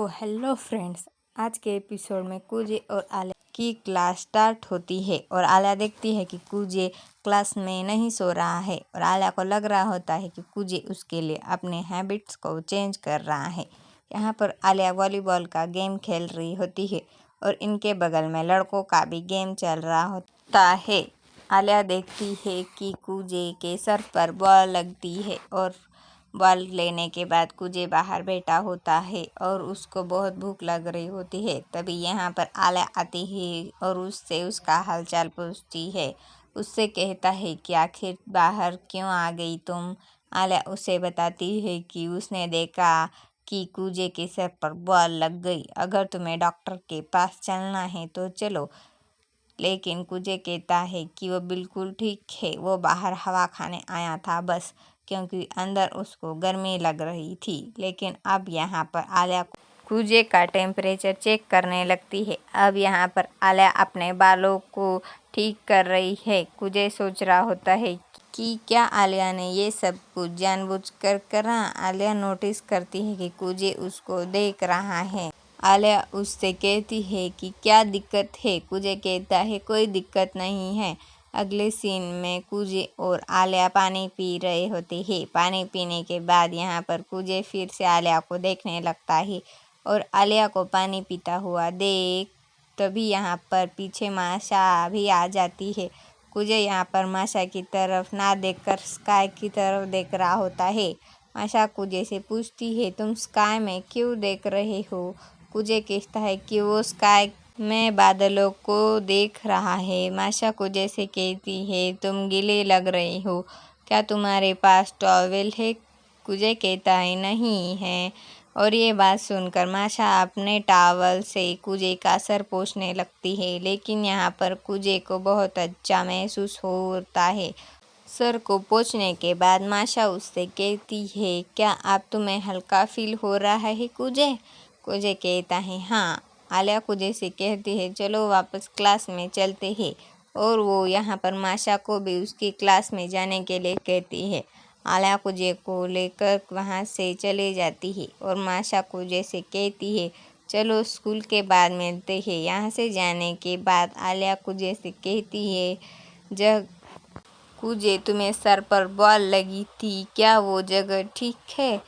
Hello friends, आज के episode में कूजे और आलिया की क्लास स्टार्ट होती है और आलिया देखती है कि कूजे क्लास में नहीं सो रहा है और आलिया को लग रहा होता है कि कूजे उसके लिए अपने हैबिट्स को चेंज कर रहा है। यहाँ पर आलिया वॉलीबॉल का गेम खेल रही होती है और इनके बगल में लड़कों का भी गेम चल रहा होता है। आलिया देखती है कि कूजे के सर पर बॉल लगती है और बॉल लेने के बाद कूजे बाहर बैठा होता है और उसको बहुत भूख लग रही होती है। तभी यहाँ पर आलिया आती है और उससे उसका हालचाल पूछती है। उससे कहता है कि आखिर बाहर क्यों आ गई तुम। आलिया उसे बताती है कि उसने देखा कि कूजे के सर पर बॉल लग गई। अगर तुम्हें डॉक्टर के पास चलना है तो चलो। लेकिन कूजे कहता है कि वो बिल्कुल ठीक है, वो बाहर हवा खाने आया था बस, क्योंकि अंदर उसको गर्मी लग रही थी। लेकिन अब यहाँ पर आलिया कूजे का टेम्परेचर चेक करने लगती है। अब यहाँ पर आलिया अपने बालों को ठीक कर रही है। कूजे सोच रहा होता है कि क्या आलिया ने ये सब कुछ जानबूझकर करा। आलिया नोटिस करती है कि कूजे उसको देख रहा है। आलिया उससे कहती है कि क्या दिक्कत है। कूजे कहता है कोई दिक्कत नहीं है। अगले सीन में कूजे और आलिया पानी पी रहे होते हैं। पानी पीने के बाद यहाँ पर कूजे फिर से आलिया को देखने लगता है और आलिया को पानी पीता हुआ देख तभी यहाँ पर पीछे माशा भी आ जाती है। कूजे यहाँ पर माशा की तरफ ना देखकर स्काई की तरफ देख रहा होता है। माशा कूजे से पूछती है तुम स्काई में क्यों देख रहे हो। कूजे कहता है कि वो स्काई में बादलों को देख रहा है। माशा कूजे से कहती है तुम गीले लग रहे हो, क्या तुम्हारे पास टॉवेल है। कूजे कहता है नहीं है और ये बात सुनकर माशा अपने टॉवल से कूजे का सर पोंछने लगती है। लेकिन यहाँ पर कूजे को बहुत अच्छा महसूस होता है। सर को पोंछने के बाद माशा उससे कहती है क्या अब तुम्हें हल्का फील हो रहा है कूजे। कूजे कहता है हाँ। आलिया कूजे से कहती है चलो वापस क्लास में चलते हैं और वो यहाँ पर माशा को भी उसकी क्लास में जाने के लिए कहती है। आलिया कूजे को लेकर वहाँ से चले जाती है और माशा कूजे से कहती है चलो स्कूल के बाद मिलते हैं। यहाँ से जाने के बाद आलिया कूजे से कहती है जब कूजे तुम्हें सर पर बॉल लगी थी, क्या वो जगह ठीक है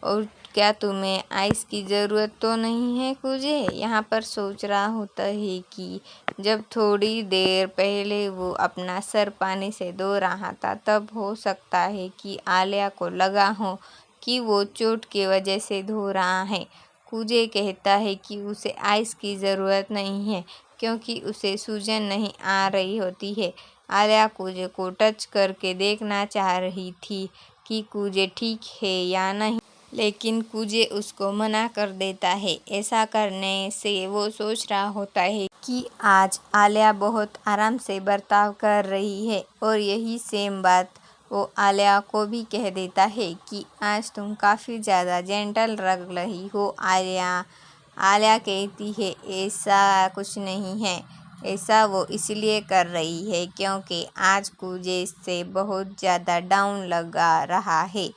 और क्या तुम्हें आइस की ज़रूरत तो नहीं है। कूजे यहाँ पर सोच रहा होता है कि जब थोड़ी देर पहले वो अपना सर पानी से धो रहा था तब हो सकता है कि आलिया को लगा हो कि वो चोट की वजह से धो रहा है। कूजे कहता है कि उसे आइस की ज़रूरत नहीं है क्योंकि उसे सूजन नहीं आ रही होती है। आलिया कूजे को टच करके देखना चाह रही थी कि कूजे ठीक है या नहीं, लेकिन कूजे उसको मना कर देता है। ऐसा करने से वो सोच रहा होता है कि आज आलिया बहुत आराम से बर्ताव कर रही है और यही सेम बात वो आलिया को भी कह देता है कि आज तुम काफ़ी ज़्यादा जेंटल लग रही हो आलिया। आलिया कहती है ऐसा कुछ नहीं है, ऐसा वो इसलिए कर रही है क्योंकि आज कूजे से बहुत ज़्यादा डाउन लगा रहा है।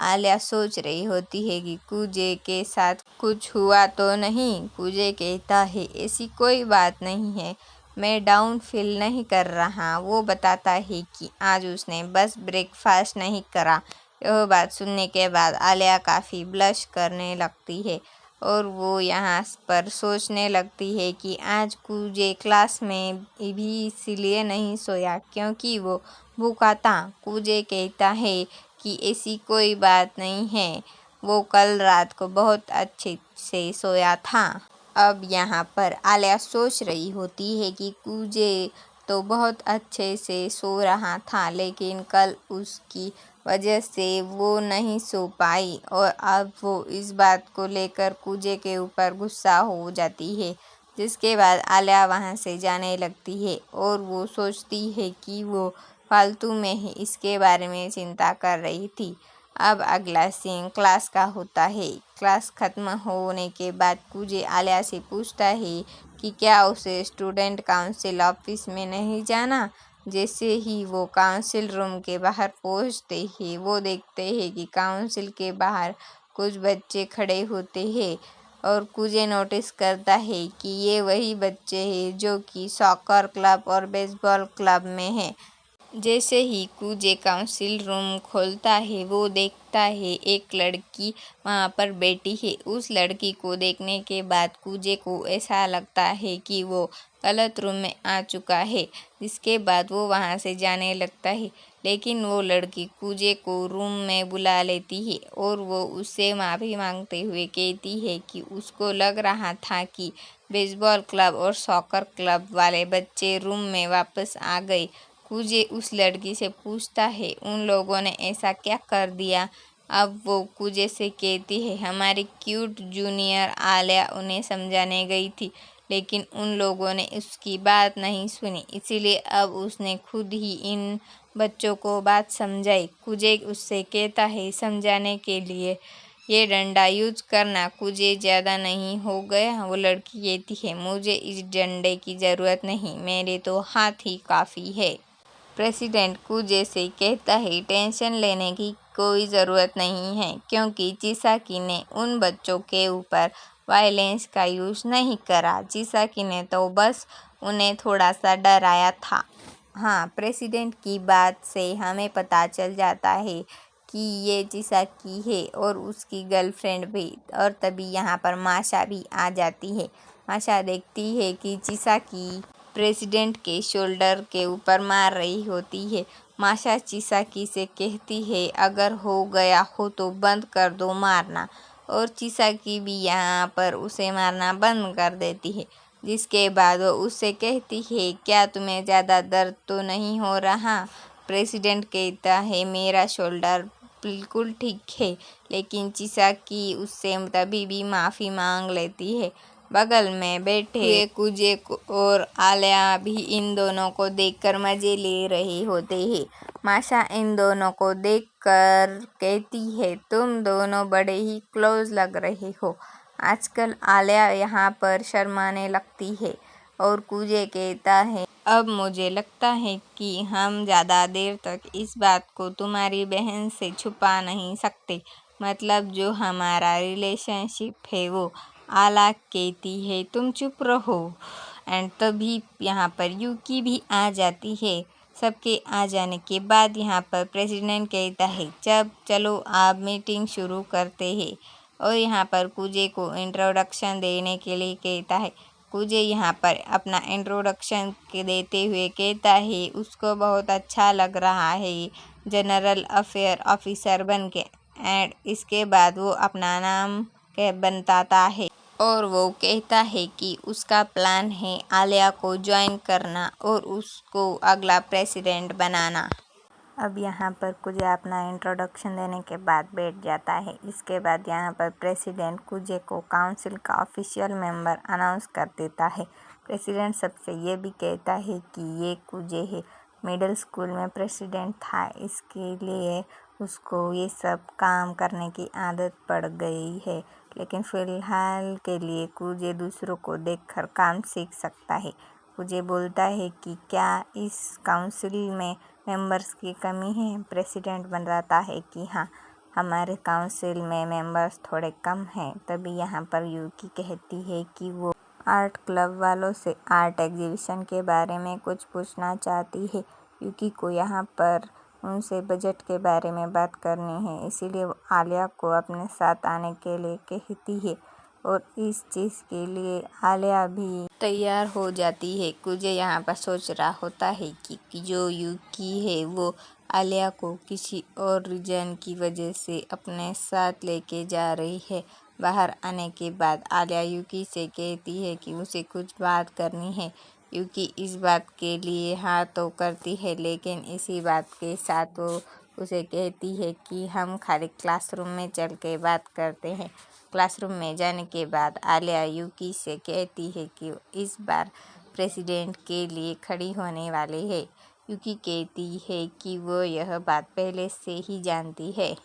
आलिया सोच रही होती है कि कूजे के साथ कुछ हुआ तो नहीं। कूजे कहता है ऐसी कोई बात नहीं है, मैं डाउन फील नहीं कर रहा। वो बताता है कि आज उसने बस ब्रेकफास्ट नहीं करा। यह बात सुनने के बाद आलिया काफ़ी ब्लश करने लगती है और वो यहाँ पर सोचने लगती है कि आज कूजे क्लास में भी इसीलिए नहीं सोया क्योंकि वो भूखा था। कूजे कहता है कि ऐसी कोई बात नहीं है, वो कल रात को बहुत अच्छे से सोया था। अब यहाँ पर आलिया सोच रही होती है कि कूजे तो बहुत अच्छे से सो रहा था लेकिन कल उसकी वजह से वो नहीं सो पाई और अब वो इस बात को लेकर कूजे के ऊपर गुस्सा हो जाती है। जिसके बाद आलिया वहाँ से जाने लगती है और वो सोचती है कि वो फालतू में ही इसके बारे में चिंता कर रही थी। अब अगला सीन क्लास का होता है। क्लास ख़त्म होने के बाद कूजे आलिया से पूछता है कि क्या उसे स्टूडेंट काउंसिल ऑफिस में नहीं जाना। जैसे ही वो काउंसिल रूम के बाहर पहुंचते हैं वो देखते हैं कि काउंसिल के बाहर कुछ बच्चे खड़े होते हैं और कुजे नोटिस करता है कि ये वही बच्चे हैं जो कि सॉकर क्लब और बेसबॉल क्लब में हैं। जैसे ही कुजे काउंसिल रूम खोलता है वो देखता है एक लड़की वहाँ पर बैठी है। उस लड़की को देखने के बाद कुजे को ऐसा लगता है कि वो गलत रूम में आ चुका है, जिसके बाद वो वहाँ से जाने लगता है। लेकिन वो लड़की कुजे को रूम में बुला लेती है और वो उससे माफ़ी मांगते हुए कहती है कि उसको लग रहा था कि बेसबॉल क्लब और सॉकर क्लब वाले बच्चे रूम में वापस आ गए। कुजे उस लड़की से पूछता है उन लोगों ने ऐसा क्या कर दिया। अब वो कुजे से कहती है हमारी क्यूट जूनियर आलिया उन्हें समझाने गई थी, लेकिन उन लोगों ने उसकी बात नहीं सुनी, इसीलिए अब उसने खुद ही इन बच्चों को बात समझाई। कुजे उससे कहता है समझाने के लिए ये डंडा यूज करना कुछ ज़्यादा नहीं हो गया। वो लड़की कहती है मुझे इस डंडे की ज़रूरत नहीं, मेरे तो हाथ ही काफ़ी है। प्रेसिडेंट कुजे से कहता है टेंशन लेने की कोई ज़रूरत नहीं है, क्योंकि चिसाकी ने उन बच्चों के ऊपर वायलेंस का यूज़ नहीं करा। चिसाकी ने तो बस उन्हें थोड़ा सा डराया था। हाँ, प्रेसिडेंट की बात से हमें पता चल जाता है कि ये चिसाकी है और उसकी गर्लफ्रेंड भी। और तभी यहाँ पर माशा भी आ जाती है। माशा देखती है कि चिसाकी प्रेसिडेंट के शोल्डर के ऊपर मार रही होती है। माशा चिसाकी से कहती है अगर हो गया हो तो बंद कर दो मारना, और चिसाकी भी यहाँ पर उसे मारना बंद कर देती है। जिसके बाद वो उससे कहती है क्या तुम्हें ज़्यादा दर्द तो नहीं हो रहा। प्रेसिडेंट कहता है मेरा शोल्डर बिल्कुल ठीक है, लेकिन चिसाकी उससे तभी भी माफ़ी मांग लेती है। बगल में बैठे कुजे और आलिया भी इन दोनों को देखकर मजे ले रहे होते हैं। माशा इन दोनों को देखकर कहती है तुम दोनों बड़े ही क्लोज लग रहे हो। आजकल आलिया यहाँ पर शर्माने लगती है और कुजे कहता है अब मुझे लगता है कि हम ज़्यादा देर तक इस बात को तुम्हारी बहन से छुपा नहीं सकते, मतलब जो हमारा रिलेशनशिप है वो। आला कहती है तुम चुप रहो। एंड तभी यहाँ पर यूकी भी आ जाती है। सबके आ जाने के बाद यहाँ पर प्रेसिडेंट कहता है जब चलो आप मीटिंग शुरू करते हैं, और यहाँ पर कुजे को इंट्रोडक्शन देने के लिए कहता है। कुजे यहाँ पर अपना इंट्रोडक्शन देते हुए कहता है उसको बहुत अच्छा लग रहा है जनरल अफेयर ऑफिसर बन के। एंड इसके बाद वो अपना नाम बताता है और वो कहता है कि उसका प्लान है आलिया को ज्वाइन करना और उसको अगला प्रेसिडेंट बनाना। अब यहाँ पर कुजे अपना इंट्रोडक्शन देने के बाद बैठ जाता है। इसके बाद यहाँ पर प्रेसिडेंट कुजे को काउंसिल का ऑफिशियल मेंबर अनाउंस कर देता है। प्रेसिडेंट सबसे ये भी कहता है कि ये कुजे है, मिडिल स्कूल में प्रेसिडेंट था, इसके लिए उसको ये सब काम करने की आदत पड़ गई है, लेकिन फ़िलहाल के लिए कुजे दूसरों को देखकर काम सीख सकता है। कुजे बोलता है कि क्या इस काउंसिल में मेंबर्स की कमी है। प्रेसिडेंट बताता है कि हाँ, हमारे काउंसिल में मेंबर्स थोड़े कम हैं। तभी यहाँ पर यूकी कहती है कि वो आर्ट क्लब वालों से आर्ट एग्जीबिशन के बारे में कुछ पूछना चाहती है। यूकी को यहाँ पर उनसे बजट के बारे में बात करनी है, इसीलिए वो आलिया को अपने साथ आने के लिए कहती है और इस चीज़ के लिए आलिया भी तैयार हो जाती है। कुजे यहाँ पर सोच रहा होता है कि जो यूकी है वो आलिया को किसी और रीजन की वजह से अपने साथ लेके जा रही है। बाहर आने के बाद आलिया यूकी से कहती है कि उसे कुछ बात करनी है। यूकी इस बात के लिए हाँ तो करती है, लेकिन इसी बात के साथ वो उसे कहती है कि हम खाली क्लासरूम में चल के बात करते हैं। क्लासरूम में जाने के बाद आलिया यूकी से कहती है कि इस बार प्रेसिडेंट के लिए खड़ी होने वाली है। यूकी कहती है कि वो यह बात पहले से ही जानती है,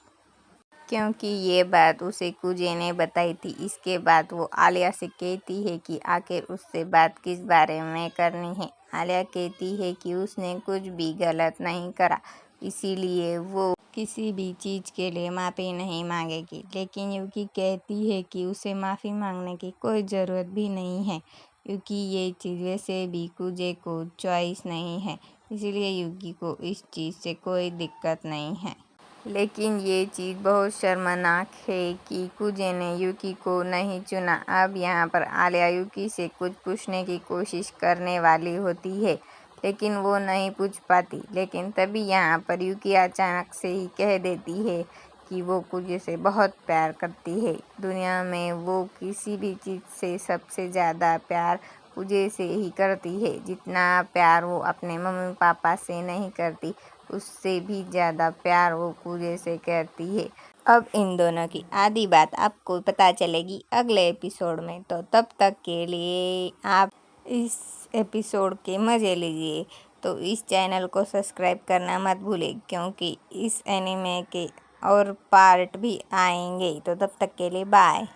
क्योंकि ये बात उसे कुजे ने बताई थी। इसके बाद वो आलिया से कहती है कि आखिर उससे बात किस बारे में करनी है। आलिया कहती है कि उसने कुछ भी गलत नहीं करा। इसीलिए वो किसी भी चीज़ के लिए माफ़ी नहीं मांगेगी। लेकिन यूकी कहती है कि उसे माफ़ी मांगने की कोई ज़रूरत भी नहीं है, क्योंकि ये चीज़ वैसे भी कुजे को चॉइस नहीं है, इसीलिए यूकी को इस चीज़ से कोई दिक्कत नहीं है। लेकिन ये चीज़ बहुत शर्मनाक है कि कुजे ने यूकी को नहीं चुना। अब यहाँ पर आलिया यूकी से कुछ पूछने की कोशिश करने वाली होती है, लेकिन वो नहीं पूछ पाती। लेकिन तभी यहाँ पर यूकी अचानक से ही कह देती है कि वो कुजे से बहुत प्यार करती है। दुनिया में वो किसी भी चीज़ से सबसे ज़्यादा प्यार कुजे से ही करती है। जितना प्यार वो अपने मम्मी पापा से नहीं करती, उससे भी ज़्यादा प्यार वो कुजे से करती है। अब इन दोनों की आधी बात आपको पता चलेगी अगले एपिसोड में। तो तब तक के लिए आप इस एपिसोड के मज़े लीजिए। तो इस चैनल को सब्सक्राइब करना मत भूलें, क्योंकि इस एनीमे के और पार्ट भी आएंगे। तो तब तक के लिए बाय।